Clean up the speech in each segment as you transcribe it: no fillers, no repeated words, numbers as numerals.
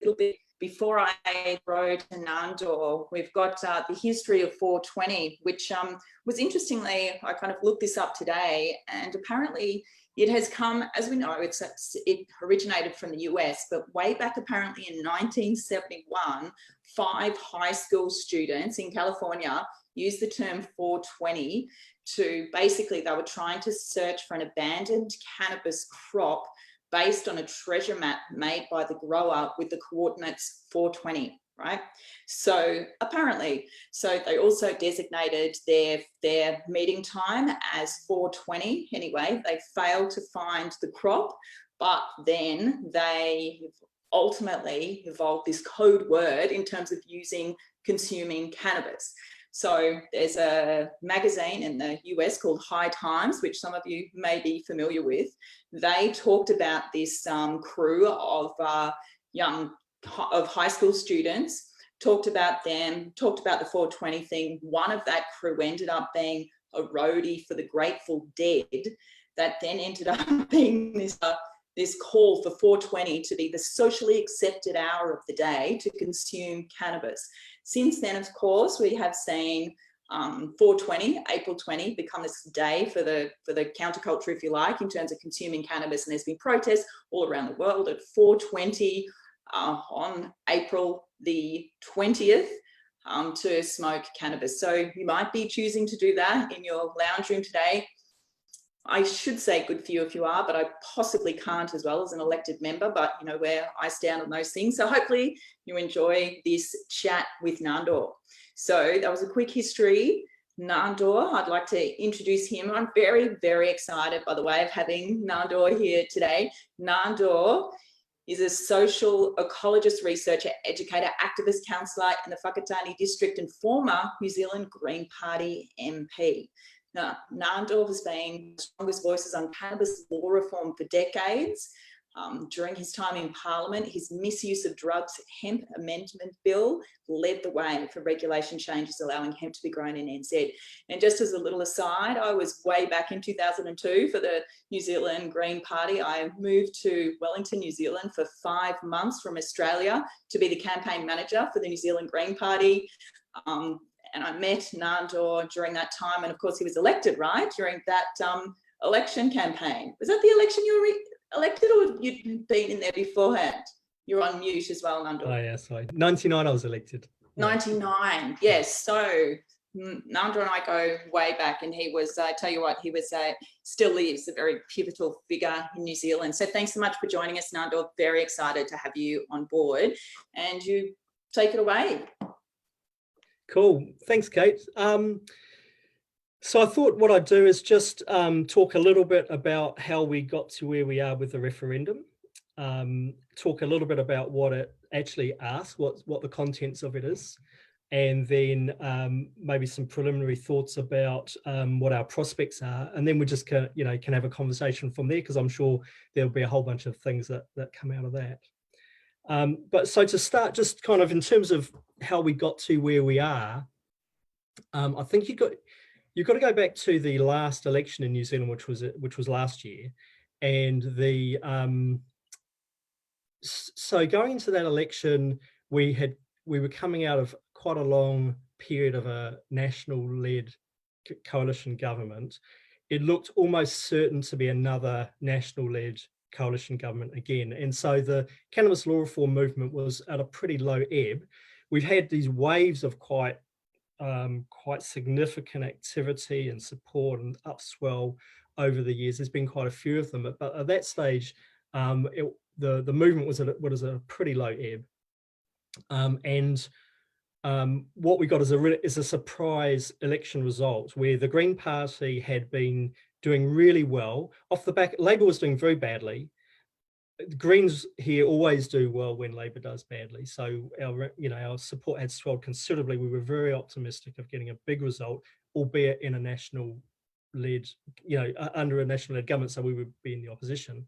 little bit before I go to Nando. We've got the history of 420, which was interestingly, I kind of looked this up today, and apparently it has come, as we know, it originated from the US, but way back apparently in 1971, 5 high school students in California used the term 420 to basically, they were trying to search for an abandoned cannabis crop based on a treasure map made by the grower with the coordinates 420, right? So apparently, so they also designated their meeting time as 420. Anyway, they failed to find the crop, but then they ultimately evolved this code word in terms of consuming cannabis. So there's a magazine in the US called High Times, which some of you may be familiar with. They talked about this crew of high school students, talked about the 420 thing. One of that crew ended up being a roadie for the Grateful Dead, that then ended up being this call for 420 to be the socially accepted hour of the day to consume cannabis. Since then, of course, we have seen 420, April 20, become this day for the counterculture, if you like, in terms of consuming cannabis. And there's been protests all around the world at 420 on April the 20th to smoke cannabis. So you might be choosing to do that in your lounge room today. I should say good for you if you are, but I possibly can't as well as an elected member, but you know where I stand on those things. So hopefully you enjoy this chat with Nando. So that was a quick history. Nando, I'd like to introduce him. I'm very, very excited, by the way, of having Nando here today. Nando is a social ecologist, researcher, educator, activist, councillor in the Whakatane district and former New Zealand Green Party MP. Now, Nando has been the strongest voices on cannabis law reform for decades. During his time in Parliament, his misuse of drugs hemp amendment bill led the way for regulation changes allowing hemp to be grown in NZ. And just as a little aside, I was way back in 2002 for the New Zealand Green Party. I moved to Wellington, New Zealand for 5 months from Australia to be the campaign manager for the New Zealand Green Party. And I met Nando during that time. And of course, he was elected, right, during that election campaign. Was that the election you were elected, or you'd been in there beforehand? You're on mute as well, Nando. Oh, yeah, sorry. 99, I was elected. 99, yes. So Nando and I go way back, and he was, I tell you what, he was, still is a very pivotal figure in New Zealand. So thanks so much for joining us, Nando. Very excited to have you on board. And you take it away. Cool. Thanks, Kate. So I thought what I'd do is just talk a little bit about how we got to where we are with the referendum, talk a little bit about what it actually asks, what the contents of it is, and then maybe some preliminary thoughts about what our prospects are, and then we just can have a conversation from there, because I'm sure there'll be a whole bunch of things that come out of that. But so to start, just kind of in terms of how we got to where we are, I think you've got to go back to the last election in New Zealand, which was last year, and so going into that election, we were coming out of quite a long period of a national-led coalition government. It looked almost certain to be another national-led coalition government again, and so the cannabis law reform movement was at a pretty low ebb. We've had these waves of quite significant activity and support and upswell over the years. There's been quite a few of them, but at that stage, the movement was at a pretty low ebb, and what we got is a surprise election result where the Green Party had been doing really well off the back. Labor was doing very badly. The Greens here always do well when Labor does badly. So our support had swelled considerably. We were very optimistic of getting a big result, albeit in a national-led, under a national-led government. So we would be in the opposition.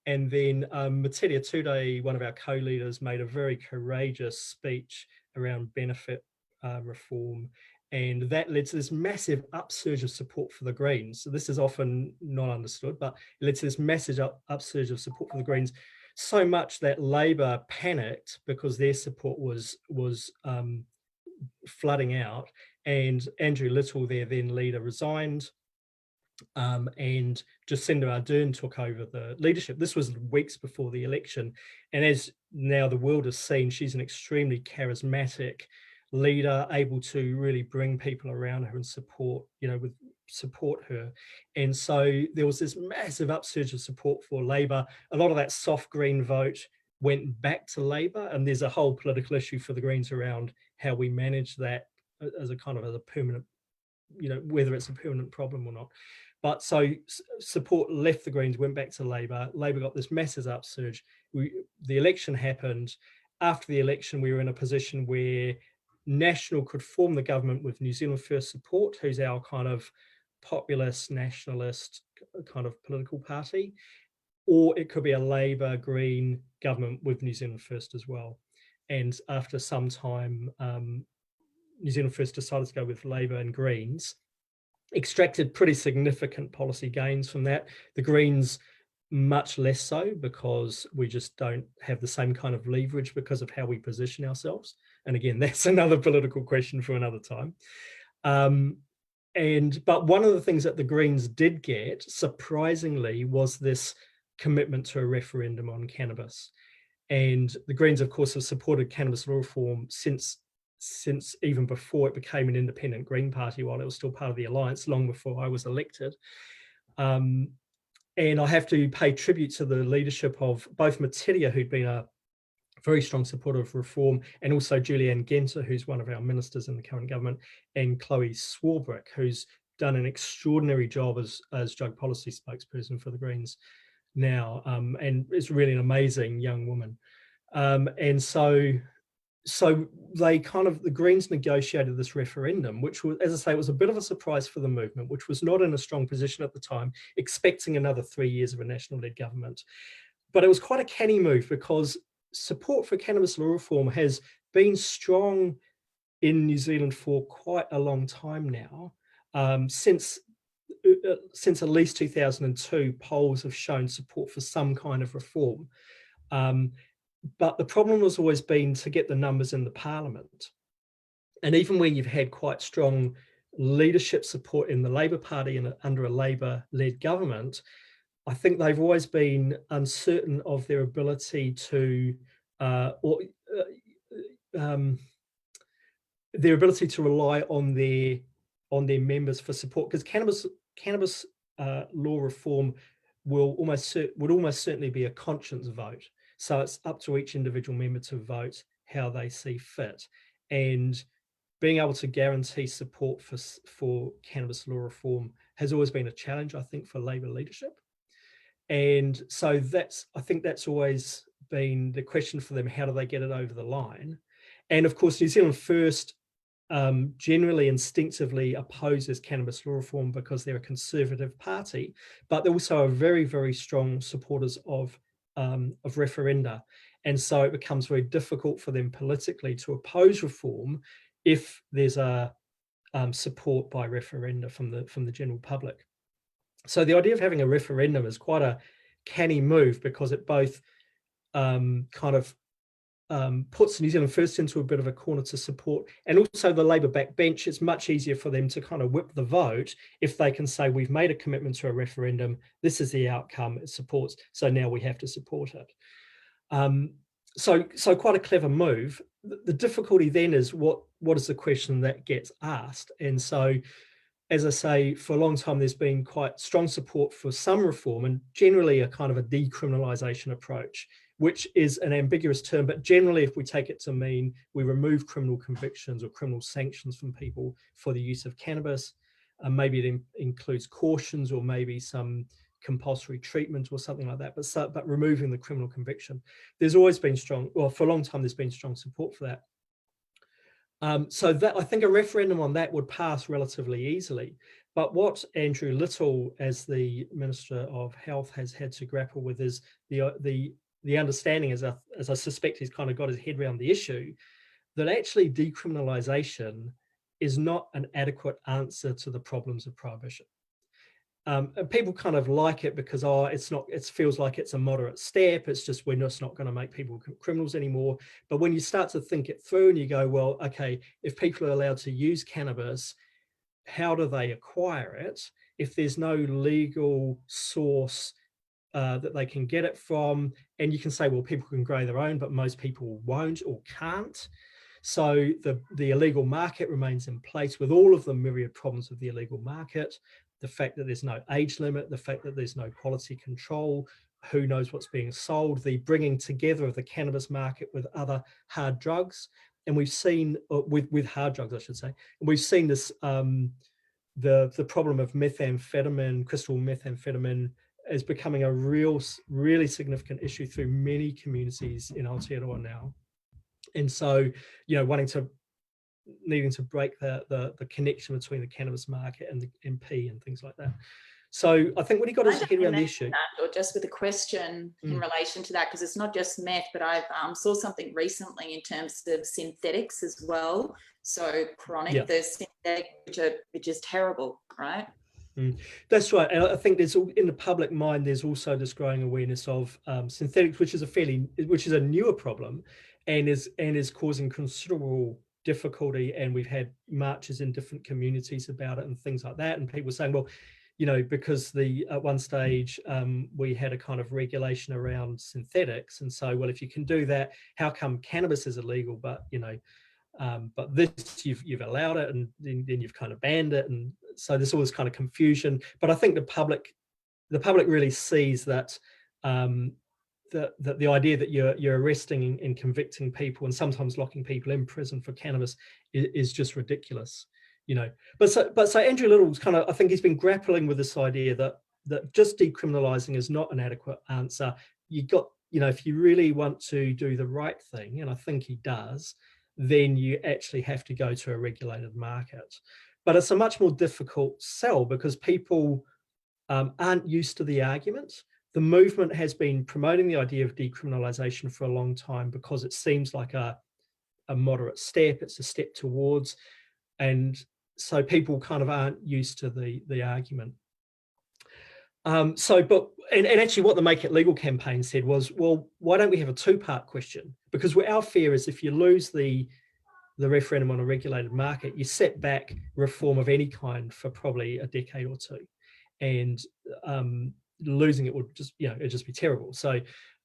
And then Materia Tude, one of our co-leaders, made a very courageous speech around benefit reform. And that led to this massive upsurge of support for the Greens. So this is often not understood, but it led to this massive upsurge of support for the Greens. so much that Labor panicked because their support was flooding out, and Andrew Little, their then leader, resigned, and Jacinda Ardern took over the leadership. This was weeks before the election, and as now the world has seen, she's an extremely charismatic leader, able to really bring people around her and support, support her. And so there was this massive upsurge of support for Labor. A lot of that soft Green vote went back to Labor, and there's a whole political issue for the Greens around how we manage that as a permanent, whether it's a permanent problem or not. But so support left the Greens, went back to Labor. Labor got this massive upsurge. The election happened. After the election, we were in a position where National could form the government with New Zealand First support, who's our kind of populist, nationalist kind of political party, or it could be a Labor Green government with New Zealand First as well. And after some time, New Zealand First decided to go with Labor and Greens, extracted pretty significant policy gains from that. The Greens much less so, because we just don't have the same kind of leverage because of how we position ourselves. And again, that's another political question for another time. But one of the things that the Greens did get, surprisingly, was this commitment to a referendum on cannabis. And the Greens, of course, have supported cannabis law reform since even before it became an independent Green Party, while it was still part of the Alliance, long before I was elected. And I have to pay tribute to the leadership of both Matiria, who'd been a very strong supporter of reform, and also Julianne Genter, who's one of our ministers in the current government, and Chloe Swarbrick, who's done an extraordinary job as drug policy spokesperson for the Greens now, and is really an amazing young woman. And so they the Greens negotiated this referendum, which was, as I say, it was a bit of a surprise for the movement, which was not in a strong position at the time, expecting another 3 years of a national-led government. But it was quite a canny move, because support for cannabis law reform has been strong in New Zealand for quite a long time now. Since at least 2002, polls have shown support for some kind of reform. But the problem has always been to get the numbers in the parliament. And even when you've had quite strong leadership support in the Labor Party and under a Labor-led government, I think they've always been uncertain of their ability to, their ability to rely on their members for support, because cannabis law reform would almost certainly be a conscience vote. So it's up to each individual member to vote how they see fit. And being able to guarantee support for cannabis law reform has always been a challenge, I think, for Labor leadership. And so I think that's always been the question for them: how do they get it over the line? And of course, New Zealand First generally instinctively opposes cannabis law reform because they're a conservative party, but they also are very, very strong supporters of referenda. And so it becomes very difficult for them politically to oppose reform if there's a support by referenda from the general public. So the idea of having a referendum is quite a canny move, because it both puts New Zealand First into a bit of a corner to support, and also the Labor backbench. It's much easier for them to kind of whip the vote if they can say, we've made a commitment to a referendum, this is the outcome it supports, so now we have to support it. So quite a clever move. The difficulty then is what is the question that gets asked? And so, as I say, for a long time, there's been quite strong support for some reform, and generally a kind of a decriminalisation approach, which is an ambiguous term, but generally, if we take it to mean we remove criminal convictions or criminal sanctions from people for the use of cannabis, maybe it includes cautions or maybe some compulsory treatment or something like that, but removing the criminal conviction. There's always been for a long time, there's been strong support for that. So that, I think, a referendum on that would pass relatively easily. But what Andrew Little, as the Minister of Health, has had to grapple with is the understanding, as I suspect he's kind of got his head around the issue, that actually decriminalisation is not an adequate answer to the problems of prohibition. And people kind of like it because, oh, it's not, it feels like it's a moderate step. It's just, we're just not going to make people criminals anymore. But when you start to think it through and you go, well, okay, if people are allowed to use cannabis, how do they acquire it? If there's no legal source that they can get it from, and you can say, well, people can grow their own, but most people won't or can't. So the illegal market remains in place with all of the myriad problems of the illegal market, the fact that there's no age limit, the fact that there's no quality control, who knows what's being sold, the bringing together of the cannabis market with other hard drugs. And we've seen, with hard drugs, I should say, and we've seen this, the problem of methamphetamine, crystal methamphetamine, is becoming a really significant issue through many communities in Aotearoa now. And so, needing to break the connection between the cannabis market and the MP and things like that. So I think when he got his head around the issue, or just with a question in relation to that, because it's not just meth, but I saw something recently in terms of synthetics as well. So chronic, the synthetic, which is terrible, right? That's right, and I think there's, in the public mind, there's also this growing awareness of synthetics, which is a newer problem, and is causing considerable difficulty. And we've had marches in different communities about it and things like that, and people saying, well, because at one stage we had a kind of regulation around synthetics, and so, well, if you can do that, how come cannabis is illegal, but but this you've allowed it, and then you've kind of banned it, and so there's all this kind of confusion. But I think the public really sees that the idea that you're arresting and convicting people and sometimes locking people in prison for cannabis is just ridiculous, But so Andrew Little's kind of, I think he's been grappling with this idea that just decriminalising is not an adequate answer. You got, if you really want to do the right thing, and I think he does, then you actually have to go to a regulated market. But it's a much more difficult sell because people aren't used to the argument. The movement has been promoting the idea of decriminalisation for a long time because it seems like a moderate step. It's a step towards, and so people kind of aren't used to the argument. And actually what the Make It Legal campaign said was, well, why don't we have a two-part question? Because our fear is if you lose the referendum on a regulated market, you set back reform of any kind for probably a decade or two, and losing it would just, it'd just be terrible. So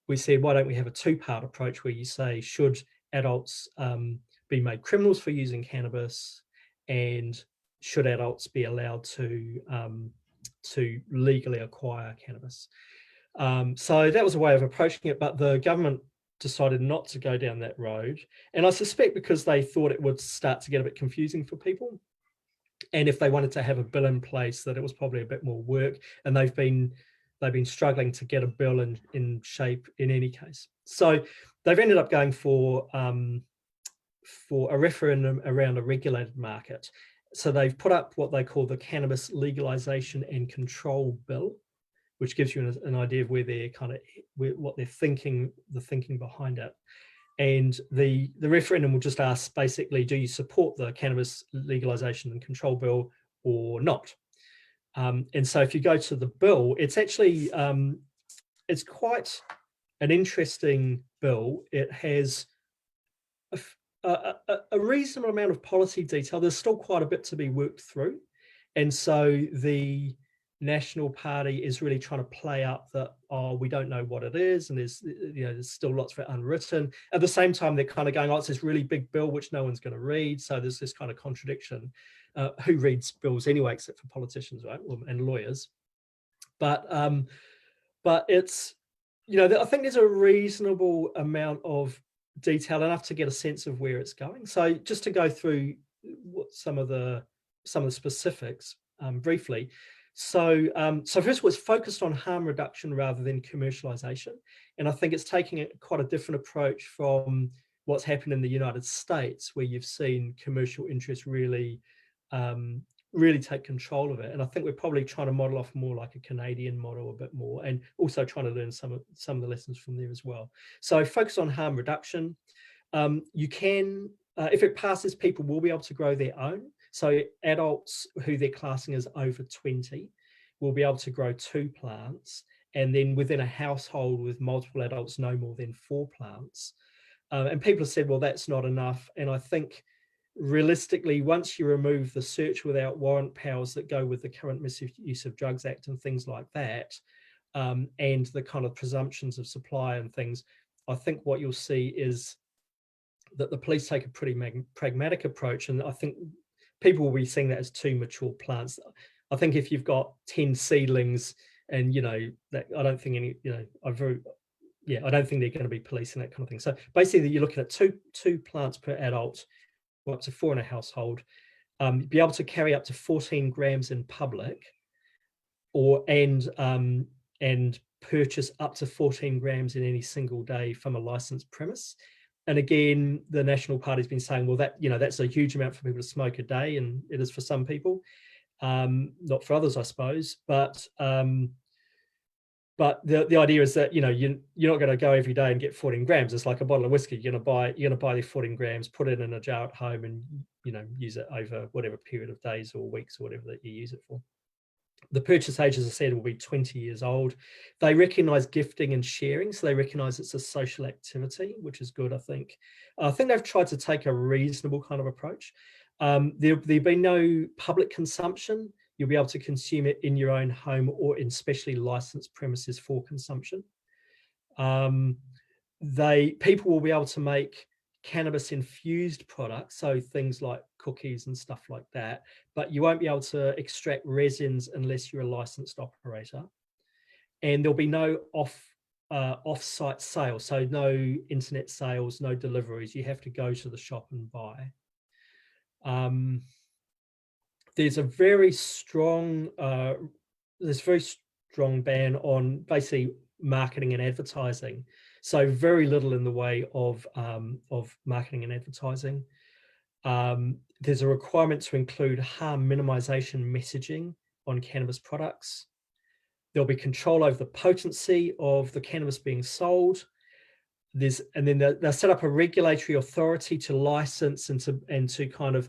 we said, why don't we have a two-part approach where you say, should adults be made criminals for using cannabis, and should adults be allowed to legally acquire cannabis? So that was a way of approaching it, but the government decided not to go down that road. And I suspect because they thought it would start to get a bit confusing for people. And if they wanted to have a bill in place, that it was probably a bit more work. And they've been struggling to get a bill in shape in any case. So they've ended up going for a referendum around a regulated market. So they've put up what they call the Cannabis Legalisation and Control Bill, which gives you an idea of where they're what they're thinking, the thinking behind it. And the referendum will just ask basically, do you support the Cannabis Legalisation and Control Bill or not? And so if you go to the bill, it's actually, it's quite an interesting bill. It has a reasonable amount of policy detail. There's still quite a bit to be worked through. And so the National Party is really trying to play up that, we don't know what it is, and there's still lots of it unwritten. At the same time, they're kind of going, it's this really big bill which no one's going to read. So there's this kind of contradiction. Who reads bills anyway, except for politicians, right, and lawyers? But it's, I think there's a reasonable amount of detail, enough to get a sense of where it's going. So just to go through some of the specifics briefly. So first of all, it's focused on harm reduction rather than commercialization. And I think it's taking quite a different approach from what's happened in the United States, where you've seen commercial interests really take control of it. And I think we're probably trying to model off more like a Canadian model a bit more, and also trying to learn some of the lessons from there as well. So focus on harm reduction. You can, if it passes, people will be able to grow their own. So adults who they're classing as over 20 will be able to grow 2 plants, and then within a household with multiple adults, no more than 4 plants. And people have said, well, that's not enough. And I think realistically, once you remove the search without warrant powers that go with the current Misuse of Drugs Act and things like that, and the kind of presumptions of supply and things, I think what you'll see is that the police take a pretty pragmatic approach. And I think people will be seeing that as 2 mature plants. I think if you've got 10 seedlings and, that I don't think any, I don't think they're going to be policing that kind of thing. So basically you're looking at two plants per adult, or up to 4 in a household, be able to carry up to 14 grams in public, and purchase up to 14 grams in any single day from a licensed premise. And again, the National Party's been saying, well, that's a huge amount for people to smoke a day, and it is for some people, not for others, I suppose. But the idea is that you're not going to go every day and get 14 grams. It's like a bottle of whiskey. You're going to buy the 14 grams, put it in a jar at home, and use it over whatever period of days or weeks or whatever that you use it for. The purchase age, as I said, will be 20 years old. They recognise gifting and sharing, so they recognise it's a social activity, which is good, I think. I think they've tried to take a reasonable kind of approach. There'll be no public consumption. You'll be able to consume it in your own home or in specially licensed premises for consumption. People will be able to make cannabis infused products, so things like cookies and stuff like that, but you won't be able to extract resins unless you're a licensed operator. And there'll be no off-site sales, so no internet sales, no deliveries. You have to go to the shop and buy. There's a very strong ban on basically marketing and advertising. So very little in the way of marketing and advertising. There's a requirement to include harm minimization messaging on cannabis products. There'll be control over the potency of the cannabis being sold. And then they'll set up a regulatory authority to license and to kind of,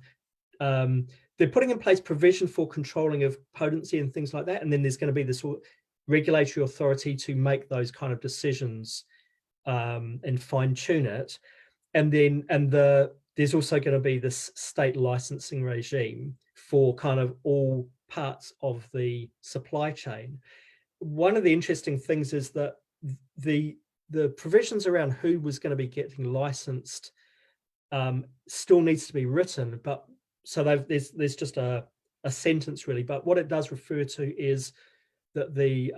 they're putting in place provision for controlling of potency and things like that. And then there's going to be this regulatory authority to make those kind of decisions and fine tune it. And then, there's also going to be this state licensing regime for kind of all parts of the supply chain. One of the interesting things is that the provisions around who was going to be getting licensed still needs to be written, but so there's just a sentence really, but what it does refer to is that the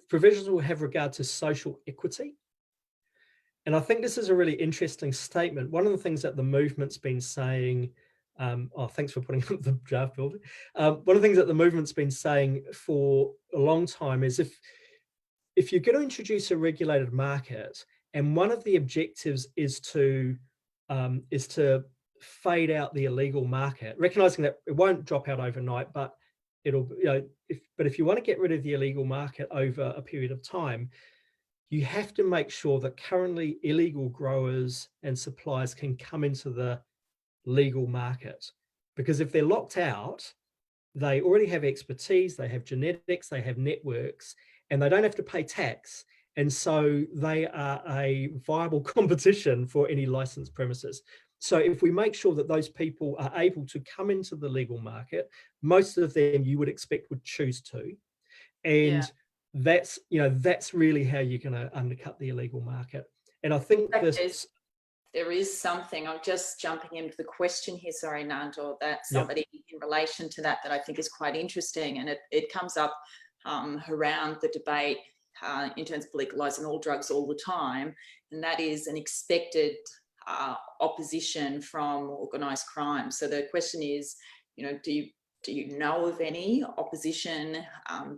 provisions will have regard to social equity. And I think this is a really interesting statement. One of the things that the movement's been saying, thanks for putting up the draft builder. One of the things that the movement's been saying for a long time is if you're going to introduce a regulated market, and one of the objectives is to fade out the illegal market, recognizing that it won't drop out overnight, but it'll, if you want to get rid of the illegal market over a period of time, you have to make sure that currently illegal growers and suppliers can come into the legal market. Because if they're locked out, they already have expertise, they have genetics, they have networks, and they don't have to pay tax. And so they are a viable competition for any licensed premises. So if we make sure that those people are able to come into the legal market, most of them you would expect would choose to. And that's really how you're going to undercut the illegal market. And I think there is something, I'm just jumping into the question here, sorry, Nando, that somebody in relation to that I think is quite interesting, and it comes up around the debate in terms of legalising all drugs all the time, and that is an expected opposition from organised crime. So the question is, do you know of any opposition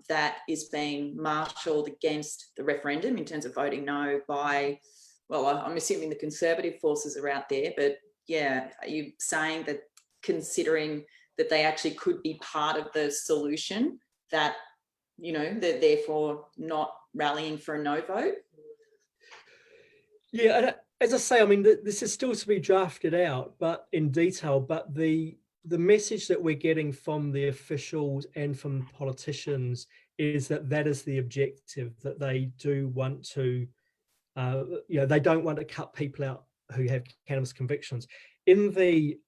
that is being marshalled against the referendum in terms of voting no by, well, I'm assuming the conservative forces are out there, but are you saying that considering that they actually could be part of the solution, that, they're therefore not rallying for a no vote? Yeah, as I say, I mean, this is still to be drafted out, but in detail, but the the message that we're getting from the officials and from politicians is that that is the objective, that they do want to, they don't want to cut people out who have cannabis convictions. It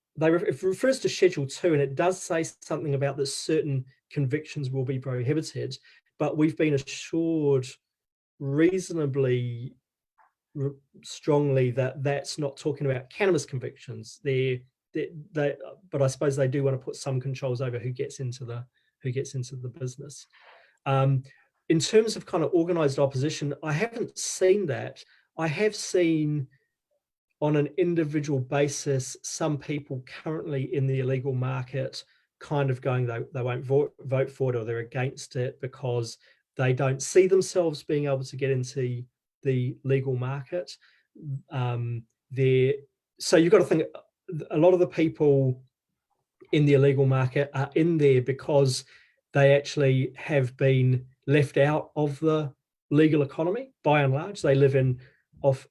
refers to Schedule 2, and it does say something about that certain convictions will be prohibited, but we've been assured reasonably strongly that that's not talking about cannabis convictions. But I suppose they do want to put some controls over who gets into the business. In terms of kind of organized opposition, I haven't seen that. I have seen on an individual basis some people currently in the illegal market kind of going, they won't vote for it, or they're against it because they don't see themselves being able to get into the legal market. So you've got to think, a lot of the people in the illegal market are in there because they actually have been left out of the legal economy by and large. They live in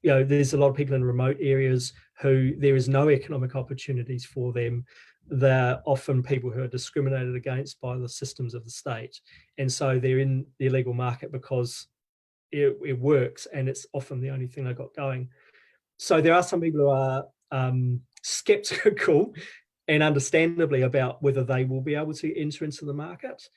there's a lot of people in remote areas who there is no economic opportunities for them. They're often people who are discriminated against by the systems of the state. And so they're in the illegal market because it works, and it's often the only thing they've got going. So there are some people who are skeptical, and understandably, about whether they will be able to enter into the market.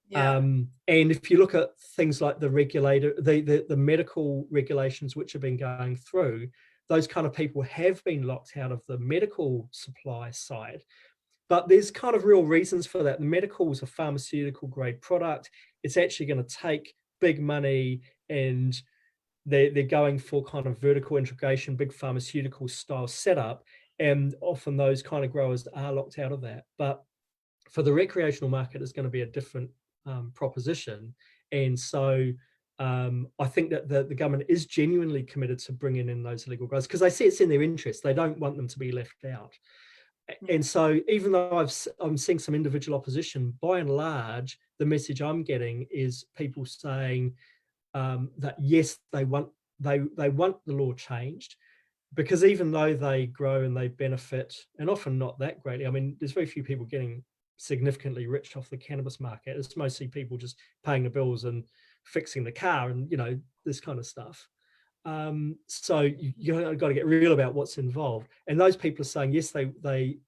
Yeah. And if you look at things like the medical regulations which have been going through, those kind of people have been locked out of the medical supply side. But there's kind of real reasons for that. The medical is a pharmaceutical grade product. It's actually going to take big money, and they're going for kind of vertical integration, big pharmaceutical style setup. And often those kind of growers are locked out of that. But for the recreational market, it's going to be a different proposition. And so I think that the government is genuinely committed to bringing in those illegal growers because they see it's in their interest. They don't want them to be left out. And so even though I'm seeing some individual opposition, by and large, the message I'm getting is people saying that yes, they want the law changed, because even though they grow and they benefit, and often not that greatly, I mean, there's very few people getting significantly rich off the cannabis market. It's mostly people just paying the bills and fixing the car and this kind of stuff. So you got to get real about what's involved. And those people are saying yes, they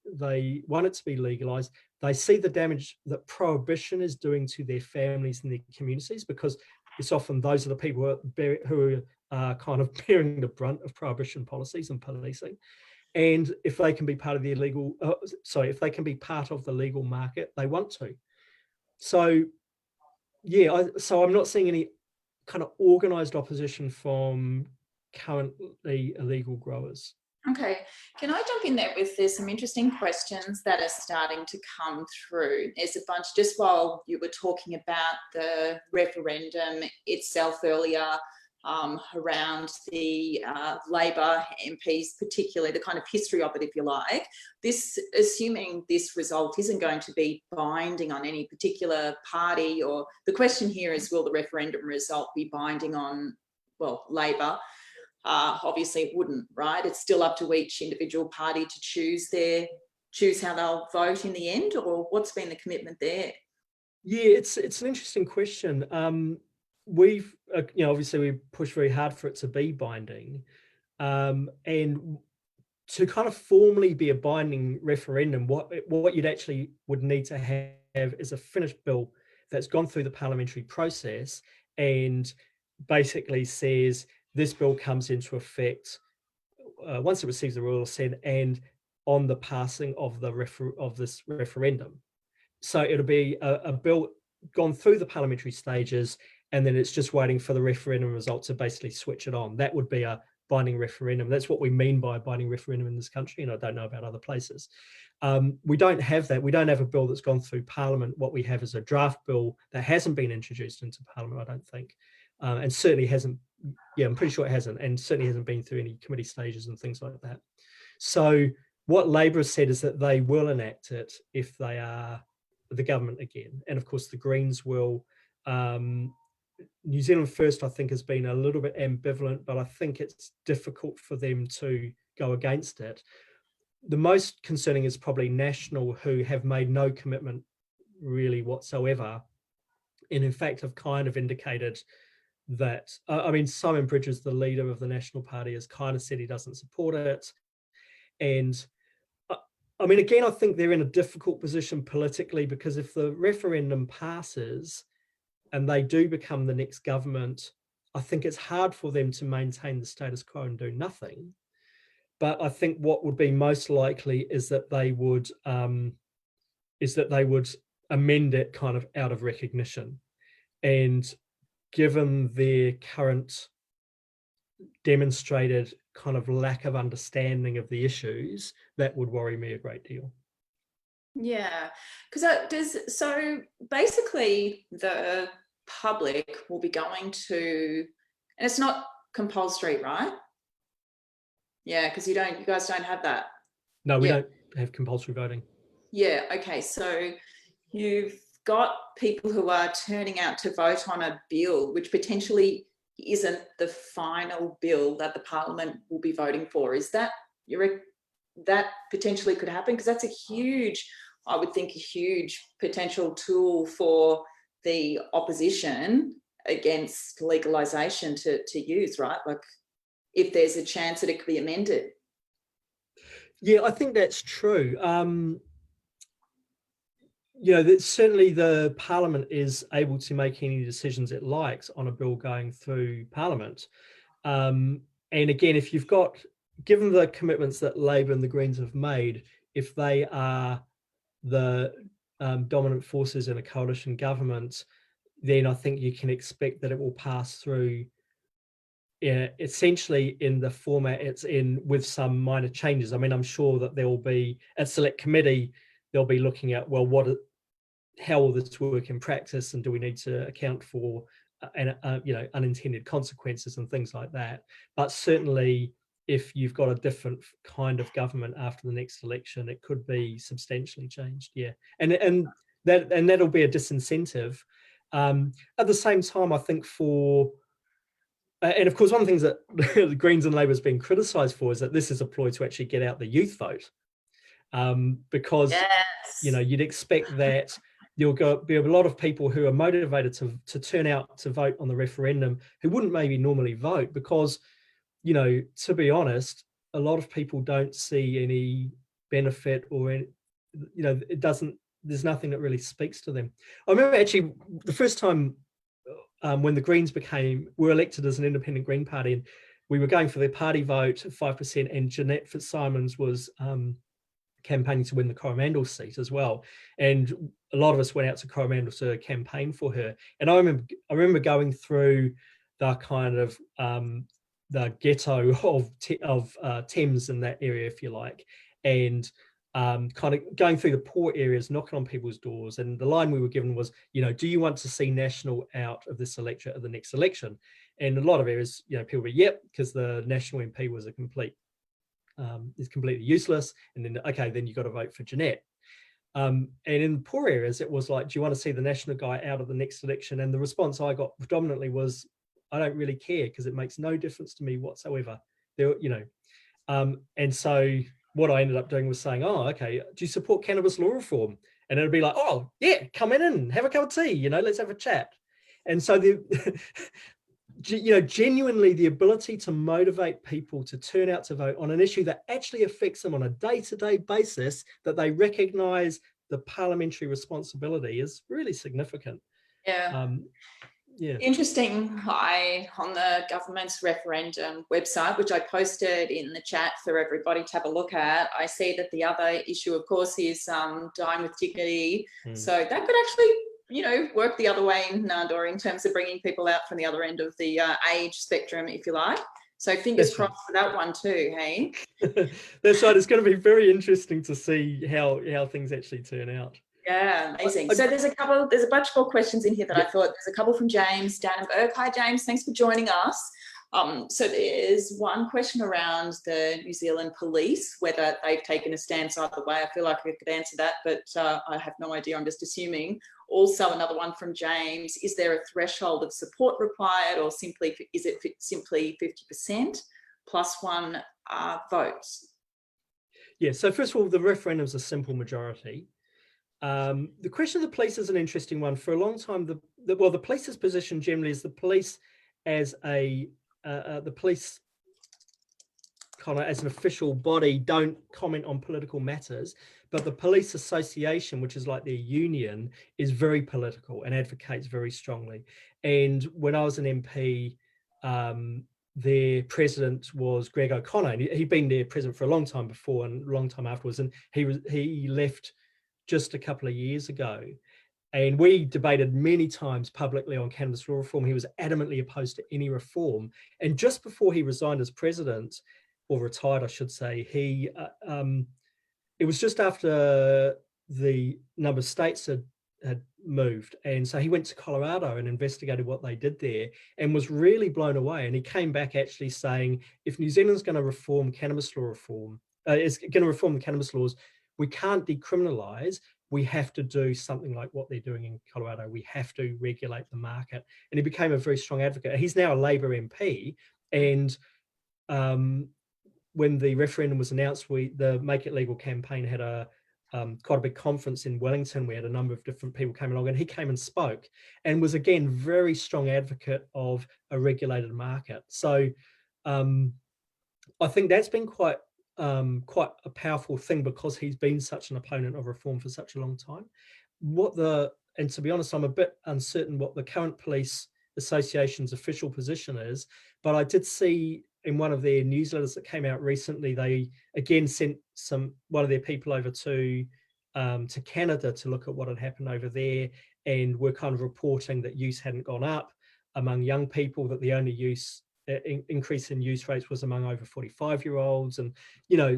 want it to be legalized. They see the damage that prohibition is doing to their families and their communities, because it's often those are the people who are kind of bearing the brunt of prohibition policies and policing. And if they can be part of the if they can be part of the legal market, they want to. So yeah, so I'm not seeing any kind of organized opposition from currently illegal growers. Okay, can I jump in there with there's some interesting questions that are starting to come through. There's a bunch, just while you were talking about the referendum itself earlier, around the Labor MPs, particularly the kind of history of it, if you like. Assuming this result isn't going to be binding on any particular party, or the question here is, will the referendum result be binding on, well, Labor? Obviously it wouldn't, right? It's still up to each individual party to choose how they'll vote in the end, or what's been the commitment there? Yeah, it's an interesting question. We've obviously we pushed very hard for it to be binding, and to kind of formally be a binding referendum, what you'd actually would need to have is a finished bill that's gone through the parliamentary process and basically says this bill comes into effect once it receives the royal assent and on the passing of this referendum. So it'll be a bill gone through the parliamentary stages, and then it's just waiting for the referendum result to basically switch it on. That would be a binding referendum. That's what we mean by a binding referendum in this country, and I don't know about other places. We don't have that. We don't have a bill that's gone through Parliament. What we have is a draft bill that hasn't been introduced into Parliament, I don't think, and certainly hasn't. Yeah, I'm pretty sure it hasn't, and certainly hasn't been through any committee stages and things like that. So what Labor has said is that they will enact it if they are the government again, and of course the Greens will. New Zealand First, I think, has been a little bit ambivalent, but I think it's difficult for them to go against it. the most concerning is probably National, who have made no commitment really whatsoever, and in fact have kind of indicated that, I mean, Simon Bridges, the leader of the National Party, has kind of said he doesn't support it. And I mean, again, I think they're in a difficult position politically, because if the referendum passes and they do become the next government, I think it's hard for them to maintain the status quo and do nothing. But I think what would be most likely is that they would amend it kind of out of recognition. And given their current demonstrated kind of lack of understanding of the issues, that would worry me a great deal. Yeah, because so basically the public will be going to, and it's not compulsory, right? Yeah, because you guys don't have that. No, we don't have compulsory voting. Yeah, okay, so you've got people who are turning out to vote on a bill which potentially isn't the final bill that the Parliament will be voting for. Is that that potentially could happen? Because that's I would think, a huge potential tool for the opposition against legalisation to use, right? Like, if there's a chance that it could be amended. Yeah, I think that's true. Certainly the Parliament is able to make any decisions it likes on a bill going through Parliament. And again, if you've got, given the commitments that Labor and the Greens have made, if they are the dominant forces in a coalition government, then I think you can expect that it will pass through essentially in the format it's in, with some minor changes. I mean, I'm sure that there will be a select committee, they'll be looking at, well, how will this work in practice, and do we need to account for unintended consequences and things like that. But certainly, if you've got a different kind of government after the next election, it could be substantially changed. Yeah, and that'll be a disincentive. At the same time, I think and of course, one of the things that the Greens and Labour has been criticised for is that this is a ploy to actually get out the youth vote, because you'd expect that there'll be a lot of people who are motivated to turn out to vote on the referendum who wouldn't maybe normally vote, because, to be honest, a lot of people don't see any benefit, or there's nothing that really speaks to them. I remember actually the first time when the Greens were elected as an independent Green Party, and we were going for their party vote, 5%, and Jeanette Fitzsimons was campaigning to win the Coromandel seat as well. And a lot of us went out to Coromandel to campaign for her. And I remember going through the kind of the ghetto of Thames in that area, if you like, and kind of going through the poor areas, knocking on people's doors. And the line we were given was, do you want to see National out of this electorate at the next election? And a lot of areas, people were, yep, because the National MP was is completely useless. And then, okay, then you got to vote for Jeanette. And in poor areas, it was like, do you want to see the National guy out of the next election? And the response I got predominantly was, I don't really care, because it makes no difference to me whatsoever. And so what I ended up doing was saying, oh, okay, do you support cannabis law reform? And it'd be like, oh, yeah, come in and have a cup of tea, let's have a chat. And so genuinely the ability to motivate people to turn out to vote on an issue that actually affects them on a day-to-day basis, that they recognise the parliamentary responsibility, is really significant. Yeah. Yeah. Interesting. On the government's referendum website, which I posted in the chat for everybody to have a look at, I see that the other issue, of course, is dying with dignity. So that could actually, work the other way in Nando, in terms of bringing people out from the other end of the age spectrum, if you like. So fingers crossed for that one too, hey? That's right. It's going to be very interesting to see how things actually turn out. Yeah, amazing. So there's a bunch more questions in here that I thought. There's a couple from James, Dan of Irk. Hi, James. Thanks for joining us. So there's one question around the New Zealand police, whether they've taken a stance either way. I feel like I could answer that, but I have no idea. I'm just assuming. Also, another one from James: is there a threshold of support required, or is it simply 50% plus one vote? Yeah, so first of all, the referendum's a simple majority. The question of the police is an interesting one. For a long time, the police's position generally is the police as the police kind of as an official body don't comment on political matters, but the police association, which is like their union, is very political and advocates very strongly. And when I was an MP, their president was Greg O'Connor, and he'd been their president for a long time before and a long time afterwards, and he left just a couple of years ago. And we debated many times publicly on cannabis law reform. He was adamantly opposed to any reform. And just before he resigned as president, or retired, I should say, it was just after the number of states had moved. And so he went to Colorado and investigated what they did there and was really blown away. And he came back actually saying, if New Zealand's going to reform cannabis law reform, is going to reform the cannabis laws, we can't decriminalize. We have to do something like what they're doing in Colorado. We have to regulate the market. And he became a very strong advocate. He's now a Labour MP. And when the referendum was announced, the Make It Legal campaign had quite a big conference in Wellington. We had a number of different people came along, and he came and spoke and was again very strong advocate of a regulated market. So I think that's been quite a powerful thing because he's been such an opponent of reform for such a long time. And to be honest, I'm a bit uncertain what the current police association's official position is, but I did see in one of their newsletters that came out recently, they again sent one of their people over to Canada to look at what had happened over there, and were kind of reporting that use hadn't gone up among young people, that the only increase in use rates was among over 45-year-olds. And,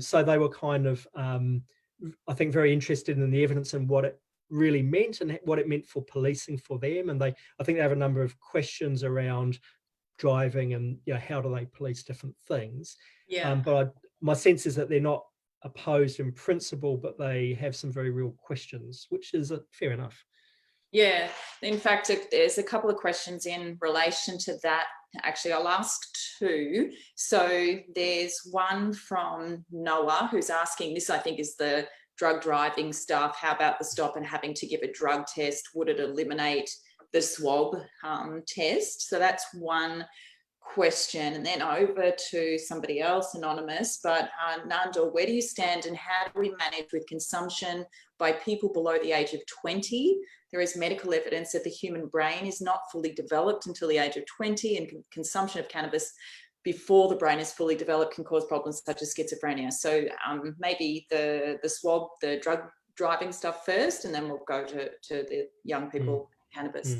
so they were kind of, I think, very interested in the evidence and what it really meant and what it meant for policing for them. And I think they have a number of questions around driving and how do they police different things. But my sense is that they're not opposed in principle, but they have some very real questions, which is fair enough. Yeah, in fact, there's a couple of questions in relation to that. Actually, I'll ask two. So there's one from Noah who's asking, this I think is the drug driving stuff. How about the stop and having to give a drug test? Would it eliminate the swab test? So that's one question. And then over to somebody else, anonymous, but Nando, where do you stand and how do we manage with consumption by people below the age of 20? There is medical evidence that the human brain is not fully developed until the age of 20, and consumption of cannabis before the brain is fully developed can cause problems such as schizophrenia. So maybe the swab, the drug driving stuff first, and then we'll go to the young people cannabis.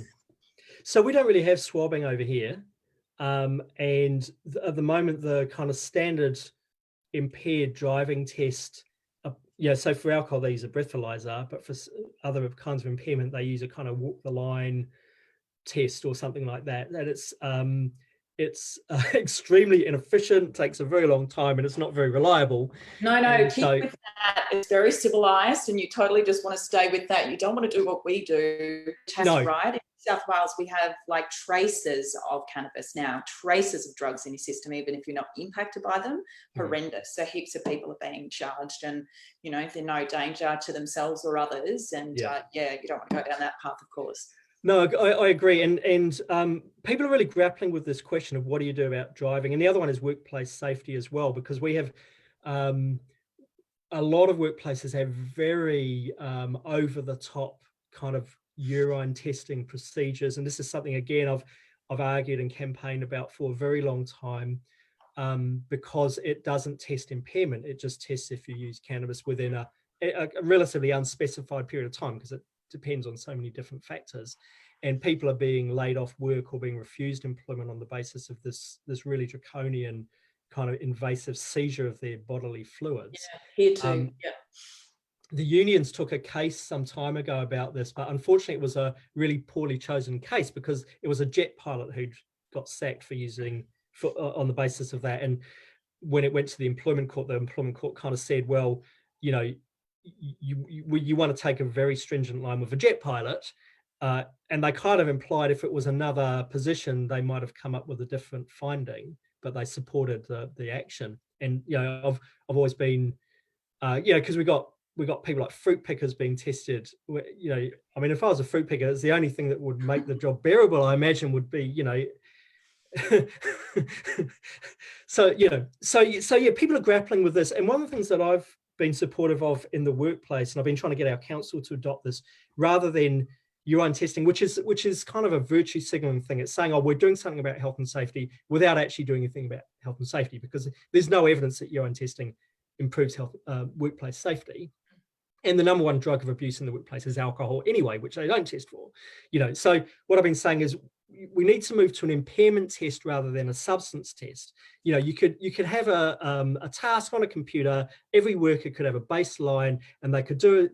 So we don't really have swabbing over here. And at the moment, the kind of standard impaired driving test, so for alcohol, they use a breathalyzer, but for other kinds of impairment, they use a kind of walk the line test or something like that. And it's extremely inefficient, takes a very long time, and it's not very reliable. No, keep with that. It's very civilized, and you totally just want to stay with that. You don't want to do what we do. Right? In South Wales, we have like traces of cannabis now, traces of drugs in your system, even if you're not impacted by them. Horrendous. So heaps of people are being charged, and they're no danger to themselves or others. And you don't want to go down that path, of course. No, I agree. And people are really grappling with this question of what do you do about driving? And the other one is workplace safety as well, because we have a lot of workplaces have very over the top kind of urine testing procedures. And this is something, again, I've argued and campaigned about for a very long time, because it doesn't test impairment. It just tests if you use cannabis within a relatively unspecified period of time, because it depends on so many different factors, and people are being laid off work or being refused employment on the basis of this really draconian kind of invasive seizure of their bodily fluids. Here too. The unions took a case some time ago about this, but unfortunately it was a really poorly chosen case because it was a jet pilot who got sacked for using on the basis of that. And when it went to the employment court kind of said, well, you want to take a very stringent line with a jet pilot, and they kind of implied if it was another position, they might have come up with a different finding, but they supported the action. And I've always been because we got people like fruit pickers being tested. I mean, if I was a fruit picker, it's the only thing that would make the job bearable, I imagine, would be, so yeah, people are grappling with this. And one of the things that I've been supportive of in the workplace, and I've been trying to get our council to adopt this, rather than urine testing, which is kind of a virtue signaling thing. It's saying, oh, we're doing something about health and safety without actually doing anything about health and safety, because there's no evidence that urine testing improves health, workplace safety. And the number one drug of abuse in the workplace is alcohol anyway, which they don't test for. So what I've been saying is we need to move to an impairment test rather than a substance test. You could have a task on a computer. Every worker could have a baseline, and they could do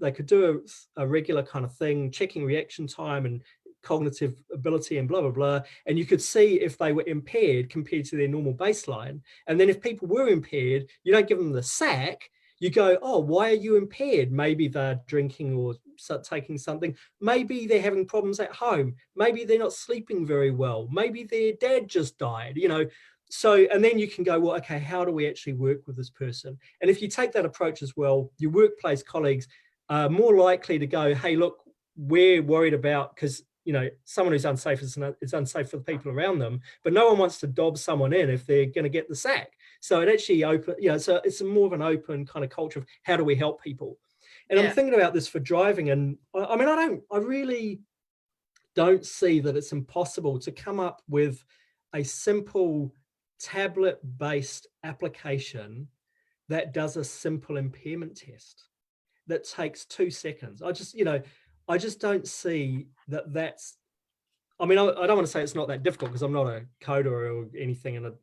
a regular kind of thing, checking reaction time and cognitive ability and blah blah blah, and you could see if they were impaired compared to their normal baseline. And then if people were impaired, you don't give them the sack. You go, oh, why are you impaired? Maybe they're drinking or taking something. Maybe they're having problems at home. Maybe they're not sleeping very well. Maybe their dad just died, So, and then you can go, well, okay, how do we actually work with this person? And if you take that approach as well, your workplace colleagues are more likely to go, hey, look, we're worried about, because someone who's unsafe is unsafe for the people around them, but no one wants to dob someone in if they're going to get the sack. So it actually it's more of an open kind of culture of how do we help people. And I'm thinking about this for driving, and I really don't see that it's impossible to come up with a simple tablet-based application that does a simple impairment test that takes 2 seconds. I just don't see that that's, I don't want to say it's not that difficult, because I'm not a coder or anything, and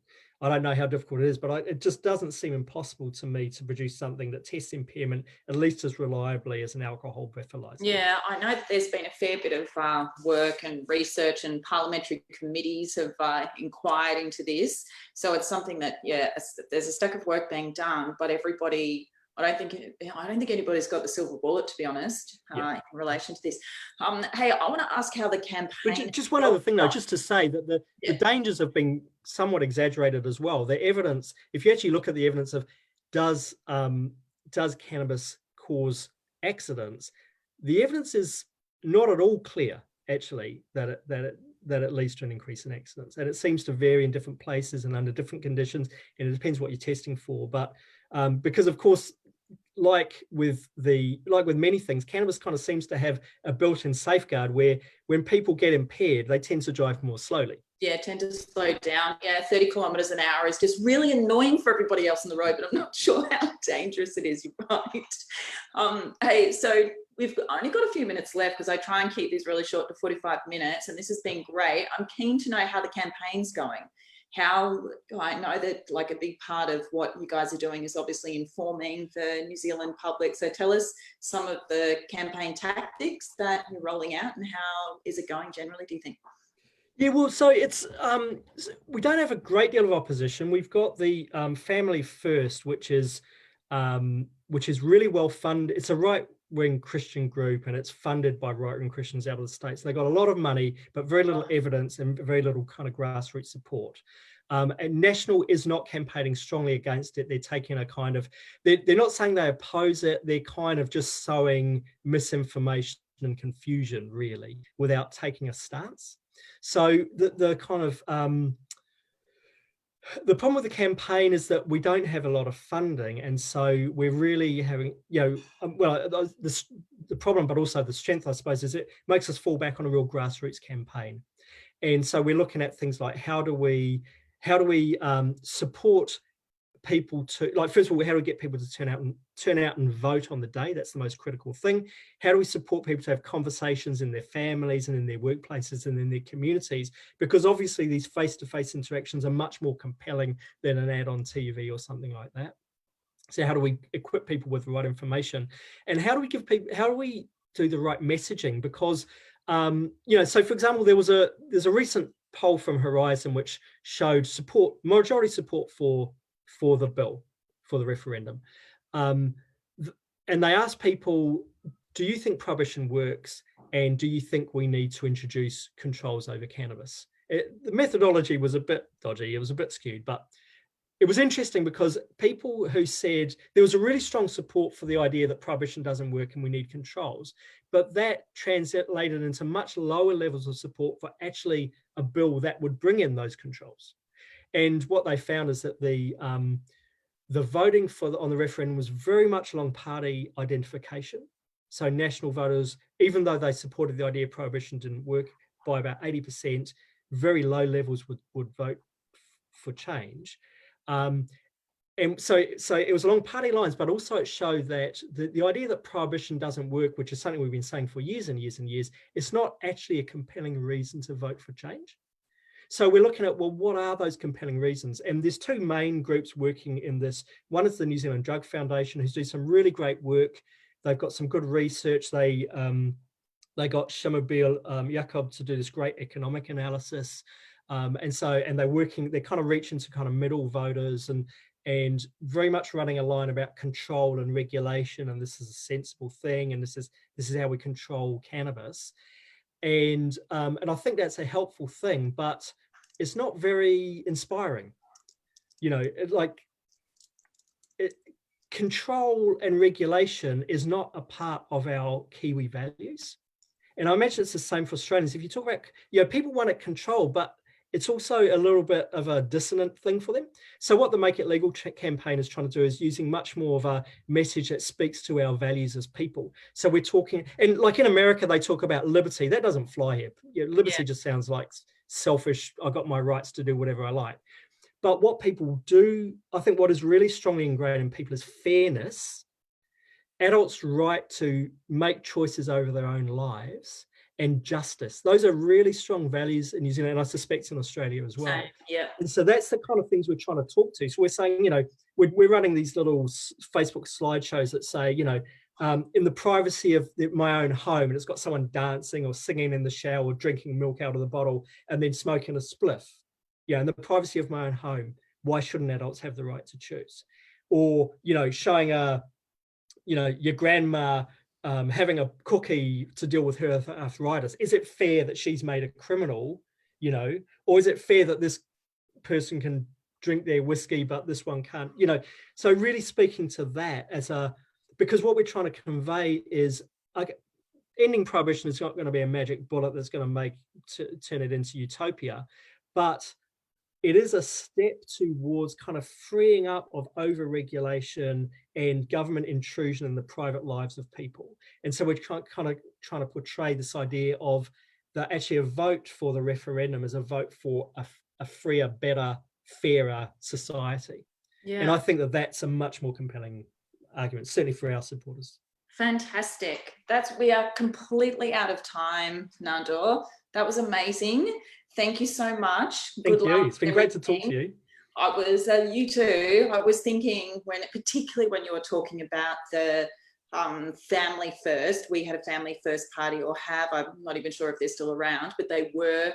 I don't know how difficult it is, but it just doesn't seem impossible to me to produce something that tests impairment at least as reliably as an alcohol breathalyzer. Yeah, I know that there's been a fair bit of work and research, and parliamentary committees have inquired into this. So it's something that, there's a stack of work being done, but everybody, I don't think anybody's got the silver bullet, to be honest, in relation to this. Hey, I want to ask how the campaign. Just one other thing, though, just to say that the dangers have been somewhat exaggerated as well. The evidence, if you actually look at the evidence of does cannabis cause accidents, the evidence is not at all clear, actually, that it leads to an increase in accidents, and it seems to vary in different places and under different conditions, and it depends what you're testing for. But because, of course, like with many things, cannabis kind of seems to have a built-in safeguard where when people get impaired, they tend to drive more slowly. Yeah, tend to slow down. 30 kilometers an hour is just really annoying for everybody else on the road, but I'm not sure how dangerous it is. You're right. Hey, so we've only got a few minutes left, because I try and keep these really short to 45 minutes, and this has been great. I'm keen to know how the campaign's going. How, I know that like a big part of what you guys are doing is obviously informing the New Zealand public. So tell us some of the campaign tactics that you're rolling out, and how is it going generally, do you think? Yeah, well, so it's we don't have a great deal of opposition. We've got the Family First, which is really well funded. It's a right-wing Christian group, and it's funded by right-wing Christians out of the States. They got a lot of money, but very little evidence and very little kind of grassroots support. And National is not campaigning strongly against it. They're taking a kind of, they're not saying they oppose it. They're kind of just sowing misinformation and confusion, really, without taking a stance. So the kind of the problem with the campaign is that we don't have a lot of funding, and so we're really having, the problem, but also the strength, I suppose, is it makes us fall back on a real grassroots campaign. And so we're looking at things like how do we support people to, like, first of all, how do we get people to turn out and vote on the day? That's the most critical thing. How do we support people to have conversations in their families and in their workplaces and in their communities? Because obviously these face-to-face interactions are much more compelling than an ad on TV or something like that. So how do we equip people with the right information? And how do we do the right messaging? Because so for example, there's a recent poll from Horizon which showed majority support for the bill, for the referendum. And they asked people, do you think prohibition works? And do you think we need to introduce controls over cannabis? The methodology was a bit dodgy. It was a bit skewed, but it was interesting because people who said there was a really strong support for the idea that prohibition doesn't work and we need controls, but that translated into much lower levels of support for actually a bill that would bring in those controls. And what they found is that the voting on the referendum was very much along party identification. So national voters, even though they supported the idea prohibition didn't work, by about 80%, very low levels would vote for change. And so it was along party lines, but also it showed that the idea that prohibition doesn't work, which is something we've been saying for years and years and years, it's not actually a compelling reason to vote for change. So we're looking at, well, what are those compelling reasons? And there's two main groups working in this. One is the New Zealand Drug Foundation, who's doing some really great work. They've got some good research. They got Shamabil Jacob to do this great economic analysis. And they're kind of reaching to kind of middle voters and very much running a line about control and regulation. And this is a sensible thing. And this is how we control cannabis. And I think that's a helpful thing, but it's not very inspiring. You know, control and regulation is not a part of our Kiwi values. And I imagine it's the same for Australians. If you talk about, people want it controlled, but it's also a little bit of a dissonant thing for them. So what the Make It Legal campaign is trying to do is using much more of a message that speaks to our values as people. So we're talking, and like in America, they talk about liberty. That doesn't fly here. Liberty just sounds like selfish. I've got my rights to do whatever I like. But what people do, I think what is really strongly ingrained in people is fairness, adults' right to make choices over their own lives, and justice. Those are really strong values in New Zealand, and I suspect in Australia as well. Yeah. And so that's the kind of things we're trying to talk to. So we're saying, we're running these little Facebook slideshows that say, in the privacy of my own home, and it's got someone dancing or singing in the shower or drinking milk out of the bottle and then smoking a spliff. In the privacy of my own home, why shouldn't adults have the right to choose? Or, showing your grandma having a cookie to deal with her arthritis. Is it fair that she's made a criminal, or is it fair that this person can drink their whiskey, but this one can't, So really speaking to that because what we're trying to convey is ending prohibition is not going to be a magic bullet that's going to turn it into utopia, but it is a step towards kind of freeing up of over-regulation and government intrusion in the private lives of people. And so we're kind of trying to portray this idea of that actually a vote for the referendum is a vote for a freer, better, fairer society. Yeah. And I think that that's a much more compelling argument, certainly for our supporters. Fantastic. We are completely out of time, Nando. That was amazing. Thank you so much. Thank you. It's been great to talk to you. You too. I was thinking particularly when you were talking about the family first, we had a family first party I'm not even sure if they're still around, but they were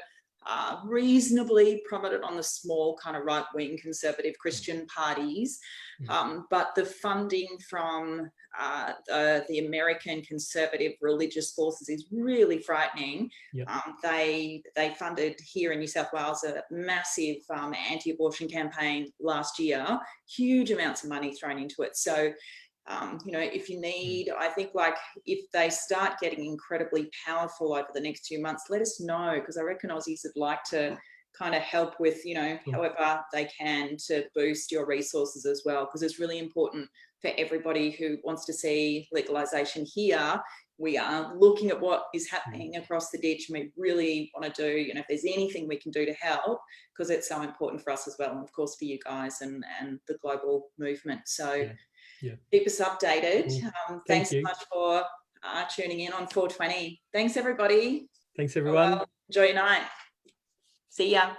reasonably prominent on the small kind of right-wing conservative Christian parties. But the funding from the American conservative religious forces is really frightening. Yep. They funded here in New South Wales a massive anti-abortion campaign last year, huge amounts of money thrown into it. So if you need, I think if they start getting incredibly powerful over the next 2 months, let us know, because I reckon Aussies would like to kind of help with, however they can to boost your resources as well, because it's really important for everybody who wants to see legalisation here. We are looking at what is happening across the ditch, and we really want to do, if there's anything we can do to help, because it's so important for us as well, and of course for you guys and the global movement. So keep us updated. Cool. Thanks so much for tuning in on 420. Thanks, everybody. Thanks, everyone. Enjoy your night. See ya.